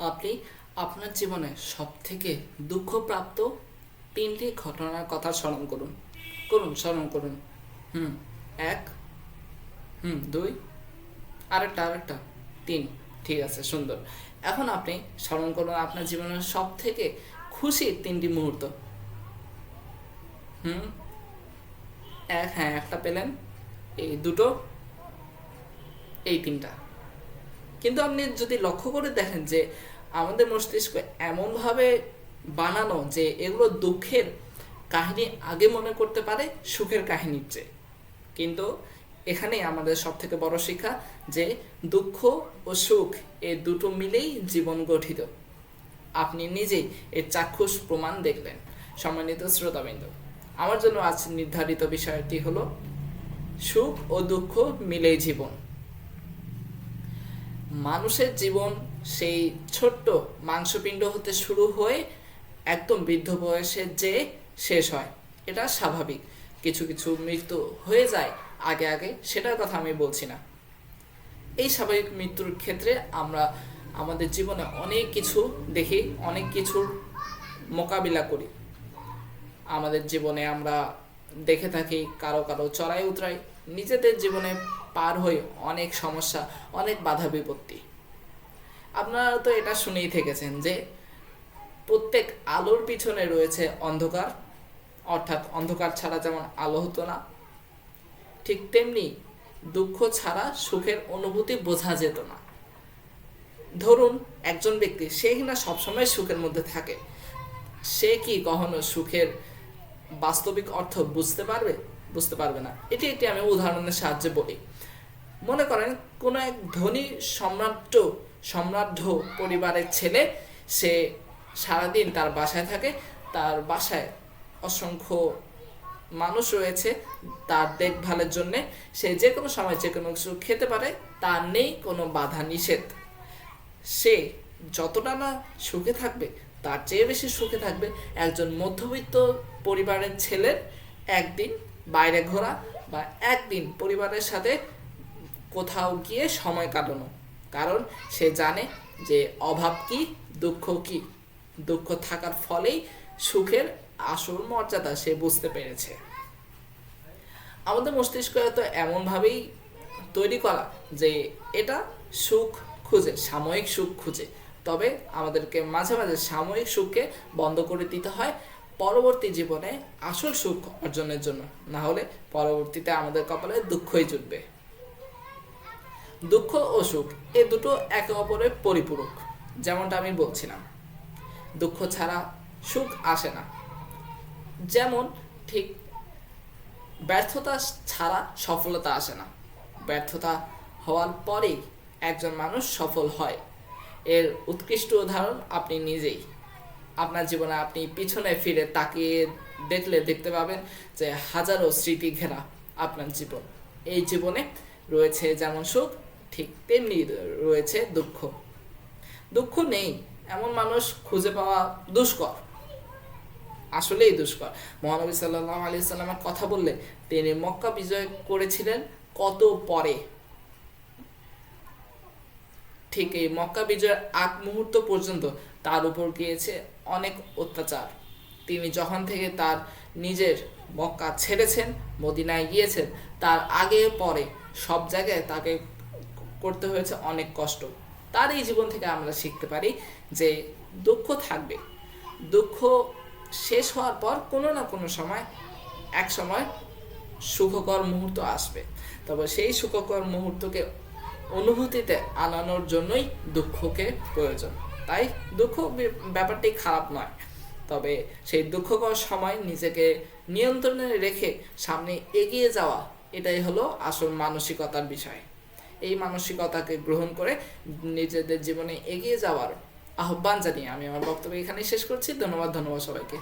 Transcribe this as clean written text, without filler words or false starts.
আপনি আপনার জীবনে সবথেকে দুঃখপ্রাপ্ত ৩টি ঘটনার কথা স্মরণ করুন। স্মরণ করুন। হুম। ১, ২, আরেকটা ৩। ঠিক আছে, সুন্দর। এখন আপনি স্মরণ করুন আপনার জীবনের সবথেকে খুশির ৩টি মুহূর্ত। হুম। হ্যাঁ, একটা পেলেন, এই দুটো, এই ৩টা। কিন্তু আপনি যদি লক্ষ্য করে দেখেন যে আমাদের মস্তিষ্ক এমনভাবে বানানো যে এগুলো দুঃখের কাহিনী আগে মনে করতে পারে সুখের কাহিনীর চেয়ে। কিন্তু এখানেই আমাদের সবথেকে বড় শিক্ষা যে দুঃখ ও সুখ এই দুটো মিলেই জীবন গঠিত। আপনি নিজেই এর চাক্ষুষ প্রমাণ দেখলেন। সম্মানিত শ্রোতাবৃন্দ, আমার জন্য আজ নির্ধারিত বিষয়টি হলো সুখ ও দুঃখ মিলেই জীবন। মানুষের জীবন সেই ছোট্ট মাংসপিণ্ড হতে শুরু হয়ে একদম বৃদ্ধ বয়সে যে শেষ হয়, এটা স্বাভাবিক। কিছু কিছু মৃত্যু হয়ে যায় আগে আগে, সেটার কথা আমি বলছি না। এই স্বাভাবিক মৃত্যুর ক্ষেত্রে আমরা আমাদের জীবনে অনেক কিছু দেখি, অনেক কিছুর মোকাবিলা করি। আমাদের জীবনে আমরা দেখে থাকি কারো কারো চড়াই উতরাই, নিজেদের জীবনে পার হয়ে অনেক সমস্যা, অনেক বাধা বিপত্তি। আপনারা তো এটা শুনেই থেকেছেন যে প্রত্যেক আলোর পিছনে রয়েছে অন্ধকার, অর্থাৎ অন্ধকার ছাড়া যেমন আলো হতো না, ঠিক তেমনি দুঃখ ছাড়া সুখের অনুভূতি বোঝা যেত না। ধরুন একজন ব্যক্তি, সে কিনা সবসময় সুখের মধ্যে থাকে, সে কি কখনো সুখের বাস্তবিক অর্থ বুঝতে পারবে না। এটি একটি আমি উদাহরণের সাহায্যে বলি। মনে করেন কোনো এক ধনী সম্রাট পরিবারের ছেলে, সে সারাদিন তার বাসায় থাকে, তার বাসায় অসংখ্য মানুষ রয়েছে তার দেখভালের জন্যে, সে যে কোনো সময় যে কোনো কিছু খেতে পারে, তার নেই কোনো বাধা নিষেধ। সে যতটা না সুখে থাকবে তার চেয়ে বেশি সুখে থাকবে একজন মধ্যবিত্ত পরিবারের ছেলের একদিন বাইরে ঘোরা বা একদিন পরিবারের সাথে কোথাও গিয়ে সময় কাটানো। কারণ সে জানে যে অভাব কি, দুঃখ কি। দুঃখ থাকার ফলেই সুখের আসল মর্যাদা সে বুঝতে পেরেছে। আমাদের মস্তিষ্ক তো এমনভাবেই তৈরি করা যে এটা সুখ খুঁজে, সাময়িক সুখ খুঁজে। তবে আমাদেরকে মাঝে মাঝে সাময়িক সুখকে বন্ধ করে দিতে হয় পরবর্তী জীবনে আসল সুখ অর্জনের জন্য, না হলে পরবর্তীতে আমাদের কপালে দুঃখই জুটবে। দুঃখ ও সুখ এ দুটো একে অপরের পরিপূরক। যেমনটা আমি বলছিলাম, দুঃখ ছাড়া সুখ আসে না। যেমন ঠিক ব্যর্থতা ছাড়া সফলতা আসে না। ব্যর্থতা হওয়ার পরেই একজন মানুষ সফল হয়। এর উৎকৃষ্ট উদাহরণ আপনি নিজেই। আপনার জীবনে আপনি পিছনে ফিরে তাকিয়ে দেখতে পাবেন যে হাজারো স্মৃতি ঘেরা আপনার জীবন। এই জীবনে রয়েছে যেমন সুখ, ঠিক তেমনি রয়েছে দুঃখ। দুঃখ নেই এমন মানুষ খুঁজে পাওয়া দুষ্কর, আসলেই দুষ্কর। মহানবী সাল্লাল্লাহু আলাইহি সাল্লামের কথা বললে, তিনি মক্কা বিজয় করেছিলেন কত পরে। ঠিক এই মক্কা বিজয়ের আগ মুহূর্ত পর্যন্ত তার উপর গিয়েছে অনেক অত্যাচার। তিনি যখন থেকে তার নিজের মক্কা ছেড়েছেন, মদিনায় গিয়েছেন, তার আগে পরে সব জায়গায় তাকে করতে হয়েছে অনেক কষ্ট। তার এই জীবন থেকে আমরা শিখতে পারি যে দুঃখ থাকবে। দুঃখ শেষ হওয়ার পর কোনো না কোনো সময় এক সময় সুখকর মুহূর্ত আসবে। তবে সেই সুখকর মুহূর্তকে অনুভূতিতে আনানোর জন্যই দুঃখকে প্রয়োজন। তাই দুঃখ ব্যাপারটি খারাপ নয়, তবে সেই দুঃখকর সময় নিজেকে নিয়ন্ত্রণে রেখে সামনে এগিয়ে যাওয়া, এটাই হলো আসল মানসিকতার বিষয়। এই মানসিকতাকে গ্রহণ করে নিজেদের জীবনে এগিয়ে যাওয়ার আহ্বান জানিয়ে আমি আমার বক্তব্য এখানেই শেষ করছি। ধন্যবাদ সবাইকে।